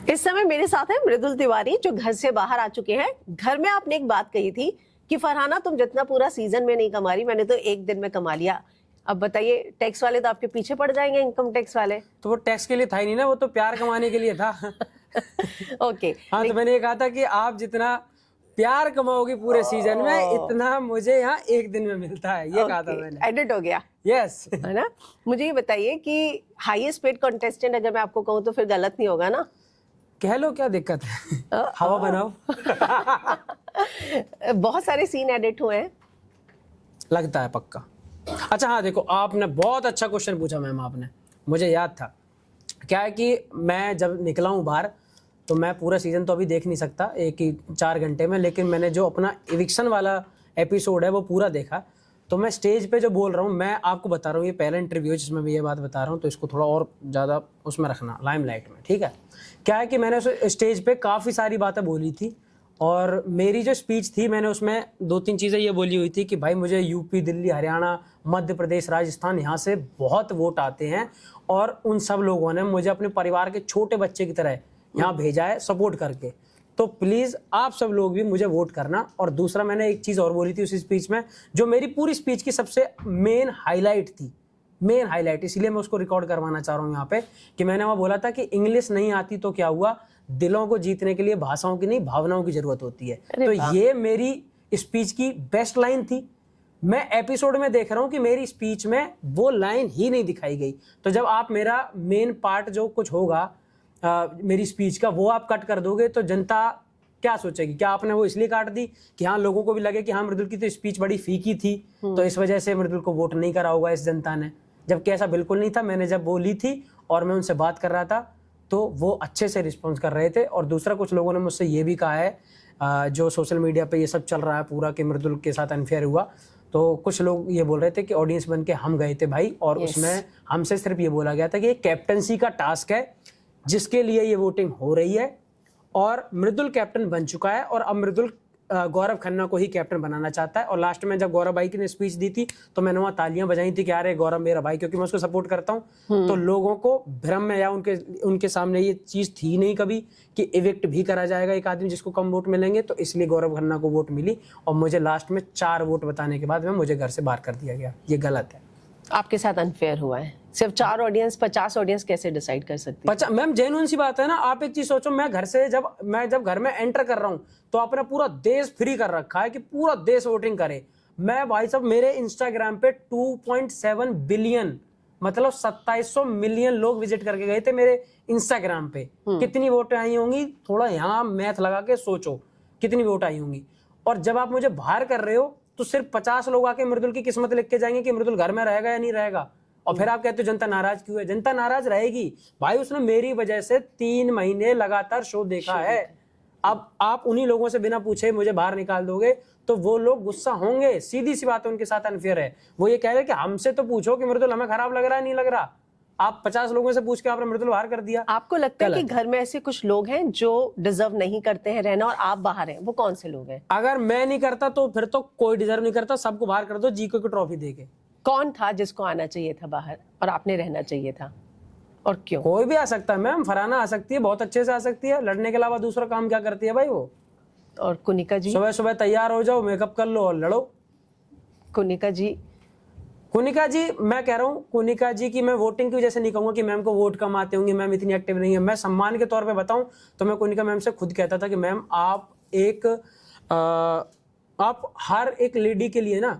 इस समय मेरे साथ है मृदुल तिवारी जो घर से बाहर आ चुके हैं। घर में आपने एक बात कही थी कि फरहाना तुम जितना पूरा सीजन में नहीं कमा रही, मैंने तो एक दिन में कमा लिया। अब बताइए, टैक्स वाले तो आपके पीछे पड़ जाएंगे, इनकम टैक्स वाले। तो वो टैक्स के लिए था ही नहीं ना, वो तो प्यार कमाने के लिए था। ओके। हाँ, तो मैंने ये कहा था कि आप जितना प्यार कमाओगे पूरे सीजन में, इतना मुझे यहाँ एक दिन में मिलता है, ये कहा था मैंने। एडिट हो गया। यस। है ना। मुझे ये बताइए कि हाईएस्ट पेड कंटेस्टेंट अगर मैं आपको कहूँ तो फिर गलत नहीं होगा ना? कह लो, क्या दिक्कत है। हवा बनाओ। बहुत सारे सीन एडिट हुए हैं। लगता है पक्का। अच्छा हाँ, देखो आपने बहुत अच्छा क्वेश्चन पूछा मैम, आपने, मुझे याद था। क्या है कि मैं जब निकला हूँ बाहर, तो मैं पूरा सीजन तो अभी देख नहीं सकता एक ही 4 घंटे में, लेकिन मैंने जो अपना इविक्शन वाला एपिसोड है वो पूरा देखा। तो मैं स्टेज पे जो बोल रहा हूँ, मैं आपको बता रहा हूँ, ये पहला इंटरव्यू है जिसमें मैं ये बात बता रहा हूँ, तो इसको थोड़ा और ज़्यादा उसमें रखना, लाइमलाइट में, ठीक है। क्या है कि मैंने उस स्टेज पे काफ़ी सारी बातें बोली थी, और मेरी जो स्पीच थी मैंने उसमें 2-3 चीज़ें ये बोली हुई थी कि भाई मुझे यूपी, दिल्ली, हरियाणा, मध्य प्रदेश, राजस्थान, यहाँ से बहुत वोट आते हैं, और उन सब लोगों ने मुझे अपने परिवार के छोटे बच्चे की तरह यहाँ भेजा है सपोर्ट करके। तो प्लीज़ आप सब लोग भी मुझे वोट करना। और दूसरा, मैंने एक चीज़ और बोली थी उसी स्पीच में, जो मेरी पूरी स्पीच की सबसे मेन हाईलाइट थी, मेन हाईलाइट, इसलिए मैं उसको रिकॉर्ड करवाना चाह रहा हूँ यहाँ पे, कि मैंने वहाँ बोला था कि इंग्लिश नहीं आती तो क्या हुआ, दिलों को जीतने के लिए भाषाओं की नहीं भावनाओं की जरूरत होती है। तो ये मेरी स्पीच की बेस्ट लाइन थी। मैं एपिसोड में देख रहा हूँ कि मेरी स्पीच में वो लाइन ही नहीं दिखाई गई। तो जब आप मेरा मेन पार्ट जो कुछ होगा मेरी स्पीच का, वो आप कट कर दोगे तो जनता क्या सोचेगी? क्या आपने वो इसलिए काट दी कि हाँ लोगों को भी लगे कि हाँ मृदुल की तो स्पीच बड़ी फीकी थी, तो इस वजह से मृदुल को वोट नहीं करा होगा इस जनता ने, जबकि ऐसा बिल्कुल नहीं था। मैंने जब बोली थी और मैं उनसे बात कर रहा था तो वो अच्छे से रिस्पॉन्स कर रहे थे। और दूसरा, कुछ लोगों ने मुझसे ये भी कहा है जो सोशल मीडिया पे ये सब चल रहा है पूरा कि मृदुल के साथ अनफेयर हुआ, तो कुछ लोग ये बोल रहे थे कि ऑडियंस बन के हम गए थे भाई, और उसमें हमसे सिर्फ ये बोला गया था कि ये कैप्टनसी का टास्क है जिसके लिए ये वोटिंग हो रही है, और मृदुल कैप्टन बन चुका है, और अब मृदुल गौरव खन्ना को ही कैप्टन बनाना चाहता है। और लास्ट में जब गौरव भाई की ने स्पीच दी थी तो मैंने वहाँ तालियां बजाई थी कि अरे गौरव मेरा भाई, क्योंकि मैं उसको सपोर्ट करता हूँ। तो लोगों को भ्रम में, या उनके सामने ये चीज़ थी नहीं कभी कि इविक्ट भी करा जाएगा एक आदमी जिसको कम वोट मिलेंगे, तो इसलिए गौरव खन्ना को वोट मिली, और मुझे लास्ट में 4 वोट बताने के बाद में मुझे घर से बाहर कर दिया गया। ये गलत है, आपके साथ अनफेयर हुआ है। सिर्फ 4 ऑडियंस 50 ऑडियंस कैसे डिसाइड कर सकती है? मैम जेन्युइन सी बात है ना। आप एक चीज सोचो, मैं घर से जब घर में एंटर कर रहा हूँ तो आपने पूरा देश फ्री कर रखा है कि पूरा देश वोटिंग करे। मैं भाई साहब, मेरे इंस्टाग्राम पे 2.7 बिलियन, मतलब 2700 मिलियन लोग विजिट करके गए थे मेरे इंस्टाग्राम पे। कितनी वोटें आई होंगी? थोड़ा यहाँ मैथ लगा के सोचो कितनी वोट आई होंगी। और जब आप मुझे बाहर कर रहे हो तो सिर्फ 50 लोग आके मृदुल की किस्मत लिख के जाएंगे कि मृदुल घर में रहेगा या नहीं रहेगा, और फिर आप कहते हो जनता नाराज क्यों है? जनता नाराज रहेगी भाई, उसने मेरी वजह से 3 महीने लगातार शो देखा है। अब आप उन्हीं लोगों से बिना पूछे मुझे बाहर निकाल दोगे तो वो लोग गुस्सा होंगे, सीधी सी बात है, उनके साथ अनफेयर है। वो ये कह रहे कि हमसे तो पूछो कि मृदुल हमें खराब लग रहा है नहीं लग रहा। आप 50 लोगों से पूछ के आपने मृदुल बाहर कर दिया। आपको लगता है कि घर में ऐसे कुछ लोग हैं जो डिजर्व नहीं करते हैं रहना और आप बाहर हैं? वो कौन से लोग हैं? अगर मैं नहीं करता तो फिर तो कोई डिजर्व नहीं करता, सबको बाहर कर दो जीको की ट्रॉफी देके। कौन था जिसको आना चाहिए था बाहर और आपने रहना चाहिए था, और क्यों? कोई भी आ सकता है मैम, फरहाना आ सकती है, बहुत अच्छे से आ सकती है। लड़ने के अलावा दूसरा काम क्या करती है भाई वो? और कुनिका जी? सुबह सुबह तैयार हो जाओ, मेकअप कर लो और लड़ो। कुनिका जी? कुनिका जी, मैं कह रहा हूँ कुनिका जी की मैं वोटिंग की वजह से नहीं कहूंगा कि मैम को वोट कम आते होंगे, मैम इतनी एक्टिव नहीं है। मैं सम्मान के तौर पे बताऊं तो मैं कुनिका मैम से खुद कहता था कि मैम आप हर एक लेडी के लिए ना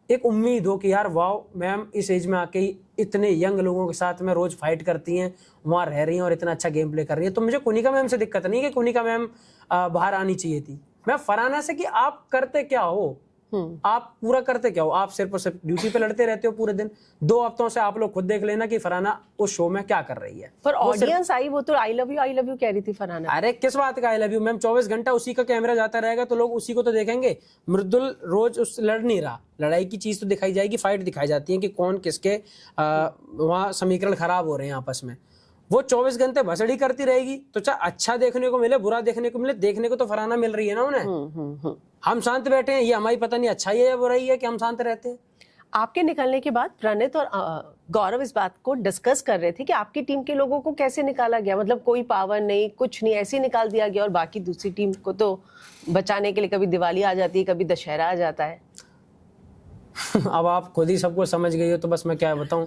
एक उम्मीद हो कि यार वाह मैम इस एज में आके इतने यंग लोगों के साथ में रोज फाइट करती हैं, वहाँ रह रही हैं और इतना अच्छा गेम प्ले कर रही है। तो मुझे कुनिका मैम से दिक्कत नहीं कि कुनिका मैम बाहर आनी चाहिए थी। मैं फरहाना से कि आप करते क्या हो, आप पूरा करते क्या हो? आप सिर्फ और सिर्फ ड्यूटी पे लड़ते रहते हो पूरे दिन। 2 हफ्तों से आप लोग खुद देख लेना कि फरहाना उस शो में क्या कर रही है। पर ऑडियंस आई, वो तो आई लव यू कह रही थी फरहाना। अरे किस बात का आई लव यू मैम? 24 घंटा उसी का कैमरा जाता रहेगा तो लोग उसी को तो देखेंगे। मृदुल रोज उस लड़ नहीं रहा, लड़ाई की चीज तो दिखाई जाएगी, फाइट दिखाई जाती है कि कौन किसके वहाँ समीकरण खराब हो रहे हैं आपस में। वो 24 घंटे भसड़ी करती रहेगी तो चाहे अच्छा देखने को मिले बुरा देखने को मिले, देखने को तो फरहाना मिल रही है ना उन्हें। हम शांत बैठे हैं, ये हमारी पता नहीं अच्छा ही है या बुराई है कि हम शांत रहते हैं। आपके निकलने के बाद प्रणीत और गौरव इस बात को डिस्कस कर रहे थे कि आपकी टीम के लोगों को कैसे निकाला गया, मतलब कोई पावर नहीं, कुछ नहीं, ऐसे ही निकाल दिया गया और बाकी दूसरी टीम को तो बचाने के लिए कभी दिवाली आ जाती है, कभी दशहरा आ जाता है। अब आप खुद ही सबको समझ गई हो तो बस मैं क्या बताऊं।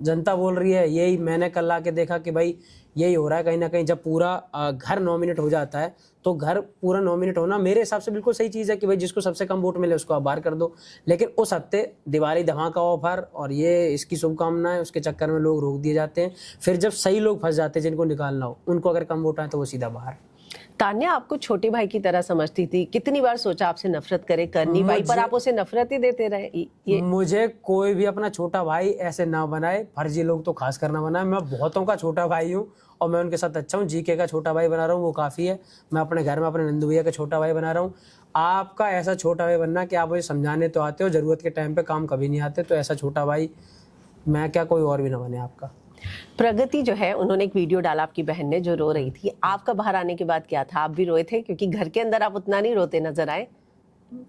जनता बोल रही है, यही मैंने कल आके देखा कि भाई यही हो रहा है कहीं ना कहीं। जब पूरा घर नॉमिनेट हो जाता है तो घर पूरा नॉमिनेट होना मेरे हिसाब से बिल्कुल सही चीज़ है कि भाई जिसको सबसे कम वोट मिले उसको आप बाहर कर दो। लेकिन उस हफ्ते दिवाली धमाका ऑफर और ये इसकी शुभकामनाएं, उसके चक्कर में लोग रोक दिए जाते हैं। फिर जब सही लोग फंस जाते हैं जिनको निकालना हो, उनको अगर कम वोट आए तो वो सीधा बाहर। तान्या आपको छोटे भाई की तरह समझती थी, कितनी बार सोचा आपसे नफरत करे, कर नहीं पाई, पर आप उसे नफरत ही देते रहे। ये मुझे कोई भी अपना छोटा भाई ऐसे ना बनाए, फर्जी लोग तो खास कर ना बनाए। मैं बहुतों का छोटा भाई हूँ और मैं उनके साथ अच्छा हूँ। जीके का छोटा भाई बना रहा हूँ, वो काफ़ी है। मैं अपने घर में अपने नंदू भैया का छोटा भाई बना रहा हूँ। आपका ऐसा छोटा भाई बनना कि आप मुझे समझाने तो आते हो, ज़रूरत के टाइम पे काम कभी नहीं आते, तो ऐसा छोटा भाई मैं क्या, कोई और भी ना बने आपका। प्रगति जो है, उन्होंने एक वीडियो डाला आपकी बहन ने जो रो रही थी। आपका बाहर आने के बाद क्या था, आप भी रोए थे? क्योंकि घर के अंदर आप उतना नहीं रोते नजर आए।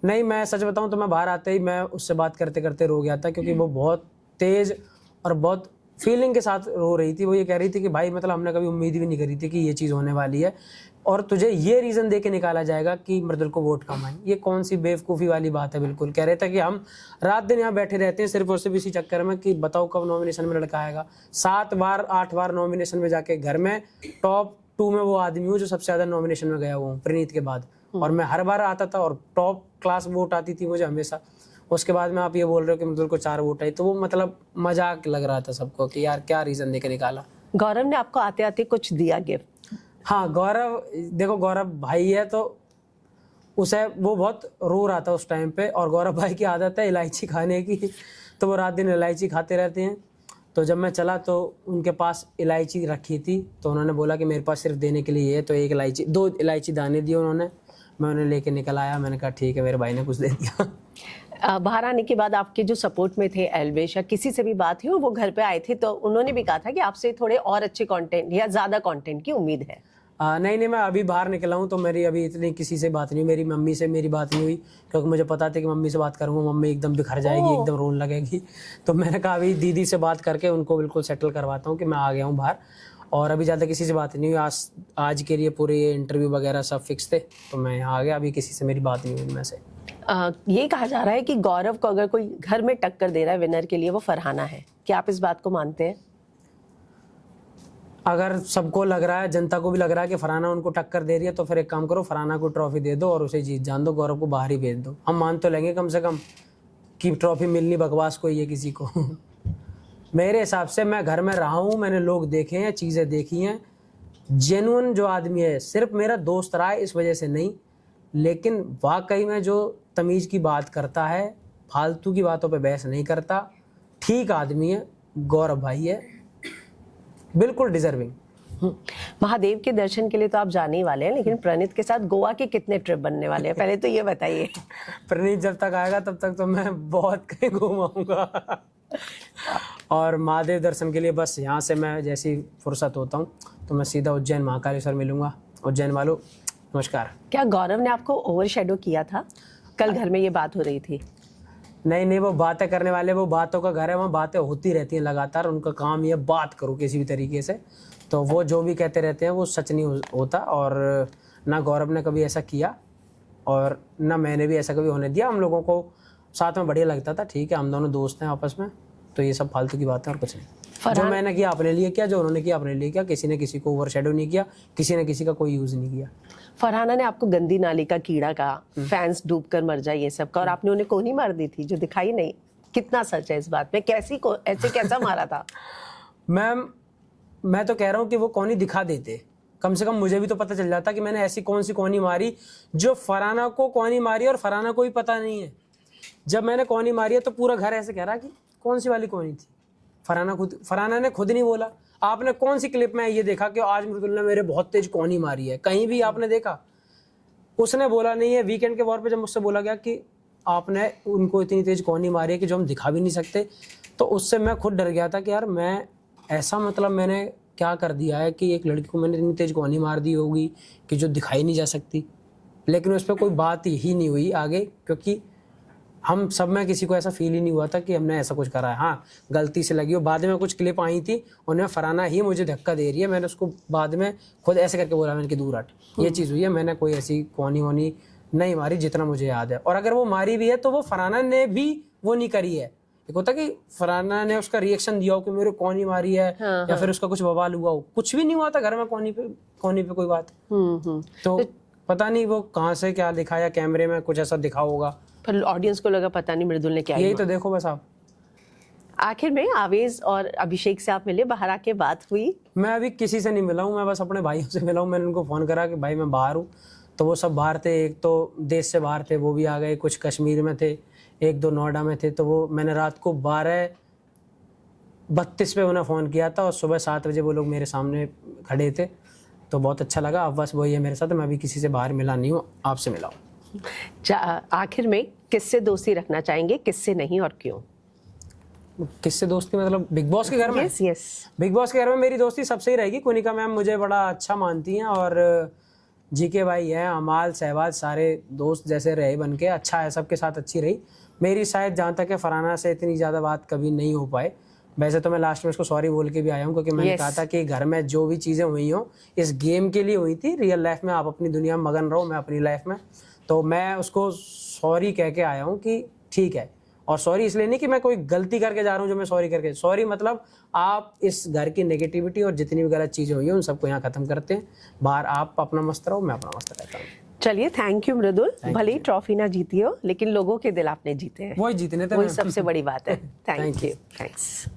नहीं, मैं सच बताऊं तो मैं बाहर आते ही मैं उससे बात करते करते रो गया था, क्योंकि वो बहुत तेज और बहुत फीलिंग के साथ रो रही थी। वो ये कह रही थी कि भाई मतलब हमने कभी उम्मीद भी नहीं करी थी कि ये चीज़ होने वाली है और तुझे ये रीज़न दे के निकाला जाएगा कि मृदुल को वोट कम आए। ये कौन सी बेवकूफ़ी वाली बात है। बिल्कुल कह रहे थे कि हम रात दिन यहाँ बैठे रहते हैं सिर्फ और सिर्फ इसी चक्कर में कि बताओ कब नॉमिनेशन में लड़का आएगा। 7 बार 8 बार नॉमिनेशन में जाके घर में टॉप 2 में वो आदमी हूँ जो सबसे ज़्यादा नॉमिनेशन में गया हुआ हूँ प्रणीत के बाद। और मैं हर बार आता था और टॉप क्लास वोट आती थी मुझे हमेशा। उसके बाद में आप ये बोल रहे हो कि मृदुल को 4 वोट आई, तो वो मतलब मजाक लग रहा था सबको कि यार क्या रीज़न दे के निकाला। गौरव ने आपको आते आते कुछ दिया गिफ्ट? हाँ, गौरव, देखो गौरव भाई है तो उसे वो बहुत रो रहा था उस टाइम पे, और गौरव भाई की आदत है इलायची खाने की, तो वो रात दिन इलायची खाते रहते हैं। तो जब मैं चला तो उनके पास इलायची रखी थी, तो उन्होंने बोला कि मेरे पास सिर्फ देने के लिए है, तो 1 इलायची 2 इलायची दाने दिए उन्होंने। मैं उन्हें लेके निकल आया, मैंने कहा ठीक है मेरे भाई ने कुछ दे दिया। बाहर आने के बाद आपके जो सपोर्ट में थे एल्वेश या किसी से भी बात हुई, वो घर पे आए थे तो उन्होंने भी कहा था कि आपसे थोड़े और अच्छे कंटेंट या ज्यादा कंटेंट की उम्मीद है? नहीं, मैं अभी बाहर निकला हूँ तो मेरी अभी इतनी किसी से बात नहीं हुई। मेरी मम्मी से मेरी बात नहीं हुई, क्योंकि मुझे पता था कि मम्मी से बात करूँगा मम्मी एकदम बिखर जाएगी, एकदम रोने लगेगी। तो मैंने कहा अभी दीदी से बात करके उनको बिल्कुल सेटल करवाता हूँ कि मैं आ गया हूँ बाहर। और अभी ज़्यादा किसी से बात नहीं हुई। आज के लिए पूरे ये इंटरव्यू वगैरह सब फिक्स थे, तो मैं यहाँ आ गया। अभी किसी से मेरी बात नहीं हुई इनमें से। ये कहा जा रहा है कि गौरव को अगर कोई घर में टक्कर दे रहा है विनर के लिए, वो फरहाना है। क्या आप इस बात को मानते हैं? अगर सबको लग रहा है, जनता को भी लग रहा है कि फरहाना उनको टक्कर दे रही है, तो फिर एक काम करो, फरहाना को ट्रॉफी दे दो और उसे जीत जान दो, गौरव को बाहर ही भेज दो। हम मान तो लेंगे कम से कम कि ट्रॉफी मिलनी बकवास कोई है किसी को। मेरे हिसाब से मैं घर में रहा हूँ, मैंने लोग देखे हैं, चीज़ें देखी हैं। जेन्युइन जो आदमी है, सिर्फ मेरा दोस्त रहा है इस वजह से नहीं, लेकिन वाकई में जो तमीज़ की बात करता है, फालतू की बातों पे बहस नहीं करता, ठीक आदमी है, गौरव भाई है, बिल्कुल डिजर्विंग। महादेव के दर्शन के लिए तो आप जाने ही वाले हैं, लेकिन प्रणीत के साथ गोवा के कितने ट्रिप बनने वाले हैं, पहले तो ये बताइए। प्रणीत जब तक आएगा तब तक तो मैं बहुत कहीं घूमाऊंगा। और महादेव दर्शन के लिए बस यहाँ से मैं जैसी फुर्सत होता हूँ तो मैं सीधा उज्जैन महाकालेश्वर मिलूंगा। उज्जैन वालों नमस्कार। क्या गौरव ने आपको ओवरशैडो किया था? कल घर में ये बात हो रही थी। नहीं, वो बातें करने वाले, वो बातों का घर है, वहाँ बातें होती रहती हैं लगातार। उनका काम ये बात करो किसी भी तरीके से, तो वो जो भी कहते रहते हैं वो सच नहीं होता। और ना गौरव ने कभी ऐसा किया और ना मैंने भी ऐसा कभी होने दिया। हम लोगों को साथ में बढ़िया लगता था, ठीक है हम दोनों दोस्त हैं आपस में, तो ये सब फालतू की बात है और कुछ नहीं। जो मैंने किया अपने लिए किया, जो उन्होंने किया अपने लिए किया। किसी ने किसी को ओवरशैडो नहीं किया, किसी ने किसी का कोई यूज़ नहीं किया। फरहाना ने आपको गंदी नाली का कीड़ा कहा, फैंस डूबकर मर जाए ये सब का, और आपने उन्हें कोहनी मार दी थी जो दिखाई नहीं। कितना सच है इस बात में? ऐसे कैसा मारा था? मैम, मैं तो कह रहा हूँ कि वो कोहनी दिखा देते, कम से कम मुझे भी तो पता चल जाता कि मैंने ऐसी कौन सी कोहनी मारी जो फरहाना को कोहनी मारी और फरहाना को भी पता नहीं है। जब मैंने कोहनी मारी है तो पूरा घर ऐसे कह रहा कि कौन सी वाली कोहनी थी। फरहाना ने खुद नहीं बोला। आपने कौन सी क्लिप में ये देखा कि आज मृदुल ने मेरे बहुत तेज कोहनी मारी है? कहीं भी आपने देखा? उसने बोला नहीं है। वीकेंड के वॉर पे जब मुझसे बोला गया कि आपने उनको इतनी तेज कोहनी मारी है कि जो हम दिखा भी नहीं सकते, तो उससे मैं खुद डर गया था कि यार मैं ऐसा मतलब मैंने क्या कर दिया है कि एक लड़की को मैंने इतनी तेज कोहनी मार दी होगी कि जो दिखाई नहीं जा सकती। लेकिन उस पर कोई बात ही नहीं हुई आगे, क्योंकि हम सब में किसी को ऐसा फील ही नहीं हुआ था कि हमने ऐसा कुछ करा है। हाँ, गलती से लगी हो। बाद में कुछ क्लिप आई थी, उनमें फरहाना ही मुझे धक्का दे रही है, मैंने उसको बाद में खुद ऐसे करके बोला, मैंने कि दूर हट। ये चीज़ हुई है, मैंने कोई ऐसी कौनी वोनी नहीं मारी जितना मुझे याद है। और अगर वो मारी भी है तो वो फरहाना ने भी वो नहीं करी है। एक होता कि फरहाना ने उसका रिएक्शन दिया हो कि मेरे कौनी मारी है, या फिर उसका कुछ बवाल हुआ हो, कुछ भी नहीं हुआ था घर में कौनी पे कोई बात। तो पता नहीं वो कहाँ से क्या दिखाया, कैमरे में कुछ ऐसा दिखा होगा, पर ऑडियंस को लगा पता नहीं मृदुल ने क्या यही तो देखो बस आप। आखिर में आवेश और अभिषेक से आप मिले, बाहर आके बात हुई? मैं अभी किसी से नहीं मिला हूँ, मैं बस अपने भाइयों से मिला हूँ। मैंने उनको फ़ोन करा कि भाई मैं बाहर हूँ, तो वो सब बाहर थे। एक तो देश से बाहर थे, वो भी आ गए, कुछ कश्मीर में थे, एक दो नोएडा में थे। तो वो मैंने रात को 12:32 पे उन्हें फ़ोन किया था और सुबह 7 बजे वो लोग मेरे सामने खड़े थे। तो बहुत अच्छा लगा। अब बस वही है मेरे साथ, मैं अभी किसी से बाहर मिला नहीं हूँ, आपसे मिला हूँ। आखिर में किससे दोस्ती रखना चाहेंगे, किससे नहीं और क्यों? किससे दोस्ती मतलब बिग बॉस के घर में? यस यस, बिग बॉस के घर में मेरी दोस्ती सबसे ही रहेगी। कुनिका मैम मुझे बड़ा अच्छा मानती हैं, और जीके भाई हैं, अमाल, सहवाज, सारे दोस्त जैसे रहे बन के। अच्छा है, सबके साथ अच्छी रही मेरी। शायद जहाँ तक है फरहाना से इतनी ज़्यादा बात कभी नहीं हो पाए। वैसे तो मैं लास्ट में उसको सॉरी बोल के भी आया हूँ, क्योंकि मैंने कहा था कि घर में जो भी चीज़ें हुई हों इस गेम के लिए हुई थी। रियल लाइफ में आप अपनी दुनिया में मगन रहो, मैं अपनी लाइफ में। तो मैं उसको सॉरी कह के आया हूँ कि ठीक है। और सॉरी इसलिए नहीं कि मैं कोई गलती करके जा रहा हूँ जो मैं सॉरी करके, सॉरी मतलब आप इस घर की नेगेटिविटी और जितनी भी गलत चीज़ें हुई हैं उन सबको यहाँ ख़त्म करते हैं। बाहर आप अपना मस्त रहो, मैं अपना मस्त रहता हूँ। चलिए, थैंक यू मृदुल। भले ही ट्रॉफी ना जीती हो, लेकिन लोगों के दिल आपने जीते हैं, वही जीतने थे, वही सबसे बड़ी बात है। Thank Thank you, thanks.